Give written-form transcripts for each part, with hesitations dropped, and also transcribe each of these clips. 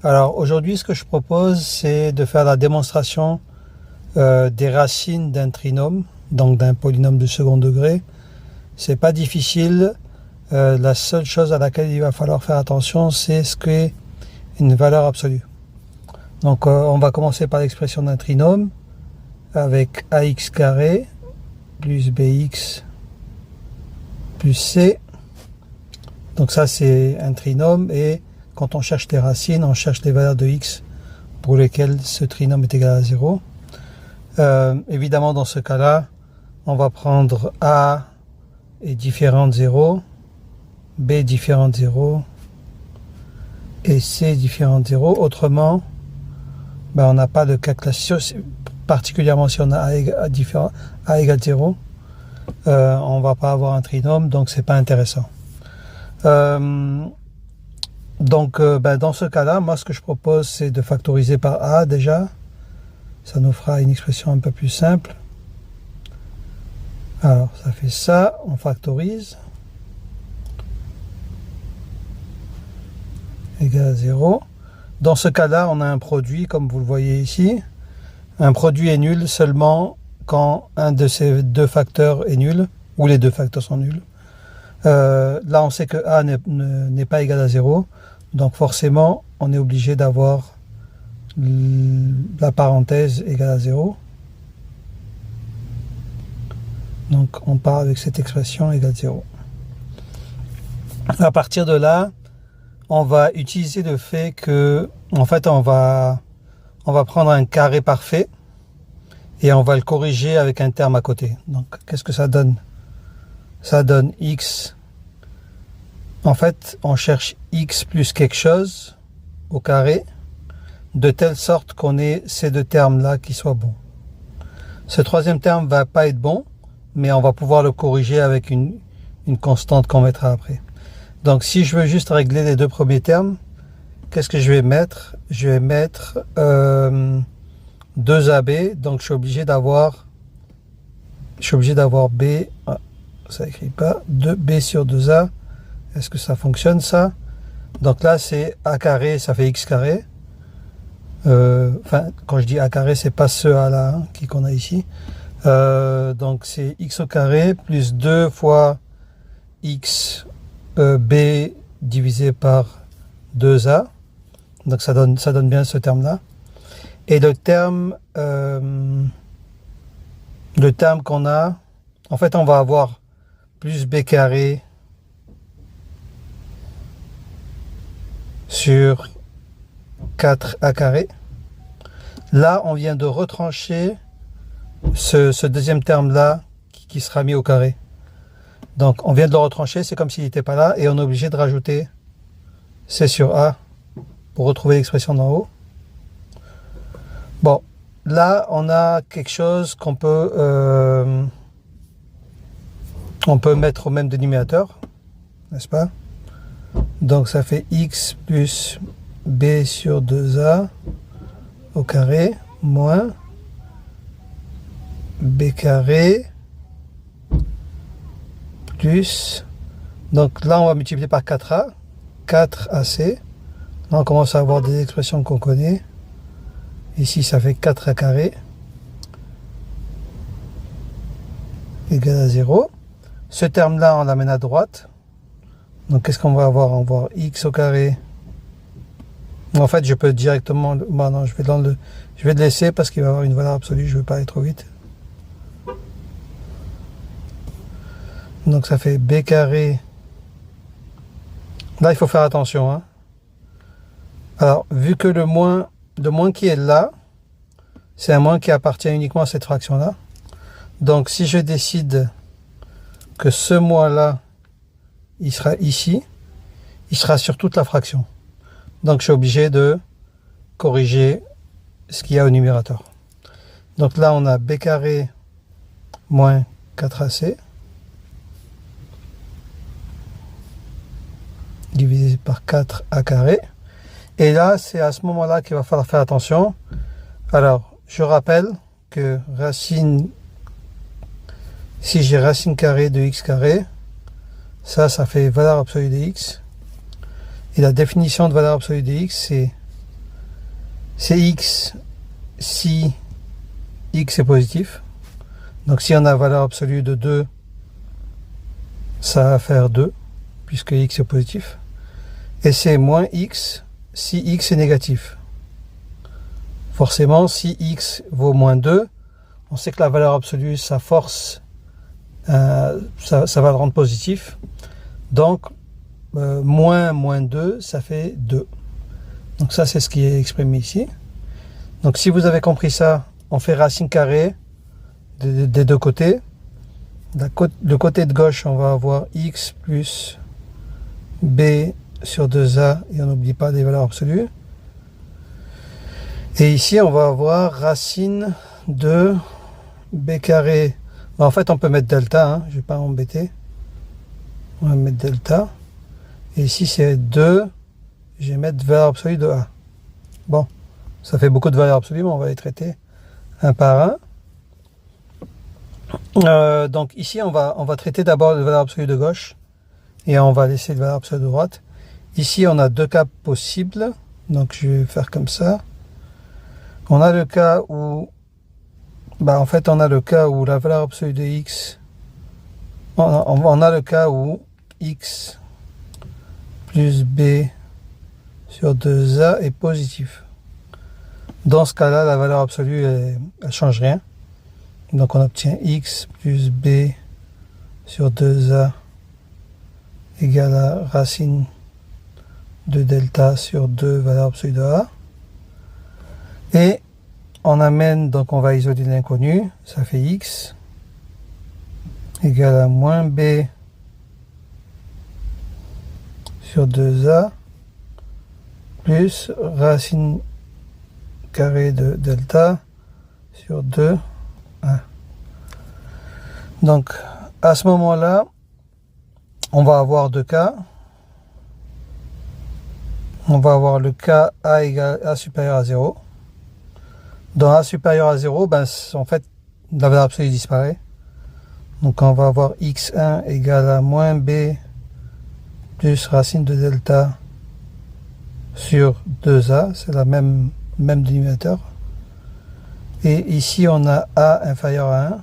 Alors aujourd'hui, ce que je propose, c'est de faire la démonstration des racines d'un trinôme, donc d'un polynôme de second degré. C'est pas difficile. La seule chose à laquelle il va falloir faire attention, c'est ce qu'est une valeur absolue. Donc on va commencer par l'expression d'un trinôme avec ax carré plus bx plus c. Donc ça c'est un trinôme, et quand on cherche des racines, on cherche les valeurs de x pour lesquelles ce trinôme est égal à 0. Évidemment, dans ce cas-là, on va prendre a est différent de 0, b différent de 0 et c différent de 0. Autrement, on n'a pas de cas classique, particulièrement si on a a égale 0. On va pas avoir un trinôme, donc c'est pas intéressant. Dans ce cas-là, moi ce que je propose, c'est de factoriser par a déjà. Ça nous fera une expression un peu plus simple. Alors ça fait ça, on factorise, égal à 0. Dans ce cas-là, on a un produit, comme vous le voyez ici. Un produit est nul seulement quand un de ces deux facteurs est nul, ou les deux facteurs sont nuls. Là, on sait que a n'est pas égal à 0, donc forcément, on est obligé d'avoir la parenthèse égale à 0. Donc, on part avec cette expression égale 0. À partir de là, on va utiliser le fait que, en fait, on va prendre un carré parfait et on va le corriger avec un terme à côté. Donc, qu'est-ce que ça donne? Ça donne x. En fait, on cherche x plus quelque chose au carré, de telle sorte qu'on ait ces deux termes-là qui soient bons. Ce troisième terme va pas être bon, mais on va pouvoir le corriger avec une constante qu'on mettra après. Donc, si je veux juste régler les deux premiers termes, qu'est-ce que je vais mettre? Je vais mettre 2ab, donc je suis obligé d'avoir b, ça écrit pas, 2b sur 2a. Est-ce que ça fonctionne ça? Donc là, c'est a carré, ça fait x carré. Quand je dis a carré, c'est pas ce a là qu'on a ici. Donc c'est x au carré plus 2 fois x b divisé par 2a. Donc ça donne bien ce terme là. Et le terme qu'on a, en fait, on va avoir plus b carré sur 4a carré. Là, on vient de retrancher ce deuxième terme-là qui sera mis au carré. Donc, on vient de le retrancher, c'est comme s'il n'était pas là, et on est obligé de rajouter c sur a pour retrouver l'expression d'en haut. Bon, là, on a quelque chose qu'on peut mettre au même dénominateur, n'est-ce pas? Donc, ça fait x plus b sur 2a au carré moins b carré plus, donc là on va multiplier par 4a, 4ac. Là on commence à avoir des expressions qu'on connaît. Ici ça fait 4a carré égal à 0. Ce terme là on l'amène à droite. Donc qu'est-ce qu'on va avoir? On va avoir x au carré. En fait je peux directement, non, je vais le laisser parce qu'il va avoir une valeur absolue, je ne veux pas aller trop vite. Donc ça fait b carré. Là il faut faire attention, hein. Alors vu que le moins qui est là, c'est un moins qui appartient uniquement à cette fraction là. Donc si je décide que ce moins là il sera ici, il sera sur toute la fraction. Donc je suis obligé de corriger ce qu'il y a au numérateur. Donc là on a b carré moins 4ac divisé par 4a carré. Et là, c'est à ce moment-là qu'il va falloir faire attention. Alors, je rappelle que si j'ai racine carrée de x carré, ça fait valeur absolue de x. Et la définition de valeur absolue de x, c'est c'est x si x est positif. Donc si on a valeur absolue de 2, ça va faire 2, puisque x est positif. Et c'est moins x si x est négatif. Forcément, si x vaut moins 2, on sait que la valeur absolue, ça force, ça va le rendre positif. Donc, moins 2, ça fait 2. Donc ça, c'est ce qui est exprimé ici. Donc si vous avez compris ça, on fait racine carrée des deux côtés. Le côté de gauche, on va avoir x plus b sur 2a, et on n'oublie pas des valeurs absolues. Et ici, on va avoir racine de b carré. En fait, on peut mettre delta, hein, je ne vais pas m'embêter. On va mettre delta. Et ici, c'est 2. Je vais mettre valeur absolue de a. Bon, ça fait beaucoup de valeurs absolues, mais on va les traiter un par un. Donc ici, on va traiter d'abord les valeurs absolues de gauche. Et on va laisser les valeurs absolues de droite. Ici, on a deux cas possibles. Donc, je vais faire comme ça. On a le cas où, en fait, on a le cas où la valeur absolue de x, on a le cas où x plus b sur 2a est positif. Dans ce cas-là, la valeur absolue, elle change rien. Donc, on obtient x plus b sur 2a égale à racine de delta sur 2 valeur absolue de a. Et on amène, donc on va isoler l'inconnu, ça fait x égale à moins b sur 2a plus racine carrée de delta sur 2, 1. Donc à ce moment-là, on va avoir deux cas. On va avoir le cas a égale a supérieur à 0. Dans a supérieur à 0, en fait, la valeur absolue disparaît. Donc on va avoir x1 égale à moins b plus racine de delta sur 2a. C'est la même dénominateur. Et ici, on a a inférieur à 1.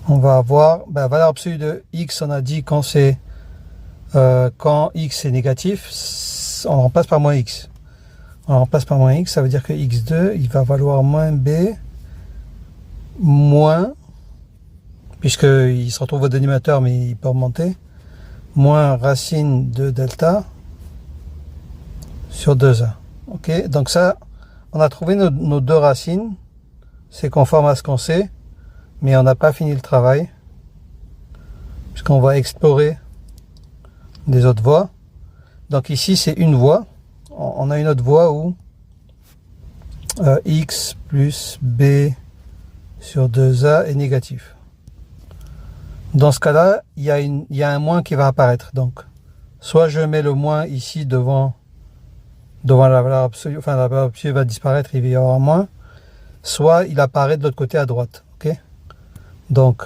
On va avoir la valeur absolue de x, on a dit quand x est négatif, on remplace par moins x. On remplace par moins x, ça veut dire que x2, il va valoir moins b, moins, puisqu'il se retrouve au dénominateur, mais il peut remonter, moins racine de delta sur 2a. Ok, donc ça, on a trouvé nos deux racines, c'est conforme à ce qu'on sait, mais on n'a pas fini le travail, puisqu'on va explorer des autres voies. Donc ici, c'est une voie. On a une autre voie où x plus b sur 2a est négatif. Dans ce cas-là, il y a un moins qui va apparaître. Donc, soit je mets le moins ici devant la valeur absolue, enfin la valeur absolue va disparaître, il va y avoir un moins, soit il apparaît de l'autre côté à droite. Ok. Donc,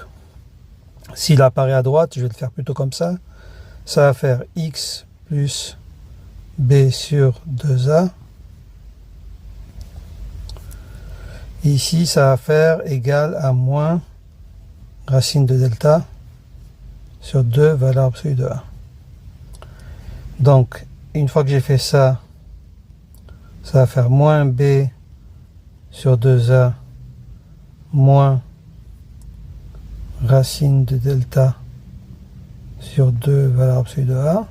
s'il apparaît à droite, je vais le faire plutôt comme ça. Ça va faire x plus b sur 2a. Ici, ça va faire égal à moins racine de delta sur 2 valeur absolue de a. Donc, une fois que j'ai fait ça, ça va faire moins b sur 2a moins racine de delta sur 2 valeur absolue de a.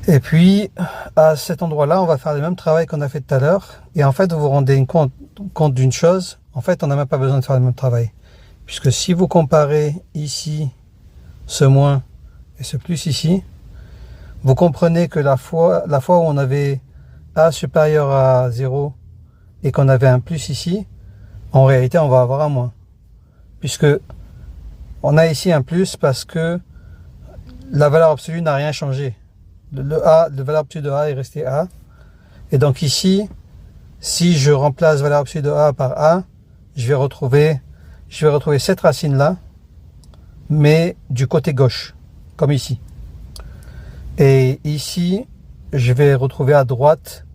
Et puis, à cet endroit-là, on va faire le même travail qu'on a fait tout à l'heure. Et en fait, vous vous rendez compte d'une chose. En fait, on n'a même pas besoin de faire le même travail. Puisque si vous comparez ici ce moins et ce plus ici, vous comprenez que la fois où on avait a supérieur à 0 et qu'on avait un plus ici, en réalité, on va avoir un moins. Puisque on a ici un plus parce que la valeur absolue n'a rien changé. Le valeur absolue de a est resté a. Et donc ici, si je remplace valeur absolue de a par a, je vais retrouver cette racine-là, mais du côté gauche, comme ici. Et ici, je vais retrouver à droite,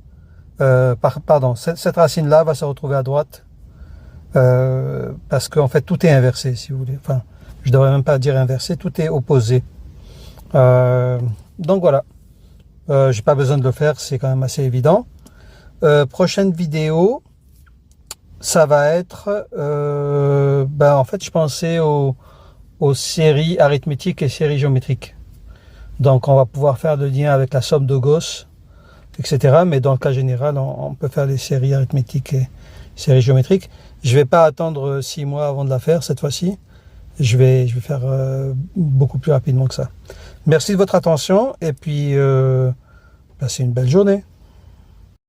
pardon, cette racine-là va se retrouver à droite, parce qu'en fait tout est inversé, si vous voulez. Enfin, je devrais même pas dire inversé, tout est opposé. Donc voilà, j'ai pas besoin de le faire, c'est quand même assez évident. Prochaine vidéo, ça va être, en fait, je pensais aux séries arithmétiques et séries géométriques. Donc, on va pouvoir faire le lien avec la somme de Gauss, etc. Mais dans le cas général, on peut faire les séries arithmétiques et séries géométriques. Je vais pas attendre 6 mois avant de la faire cette fois-ci. Je vais faire beaucoup plus rapidement que ça. Merci de votre attention et puis passez une belle journée.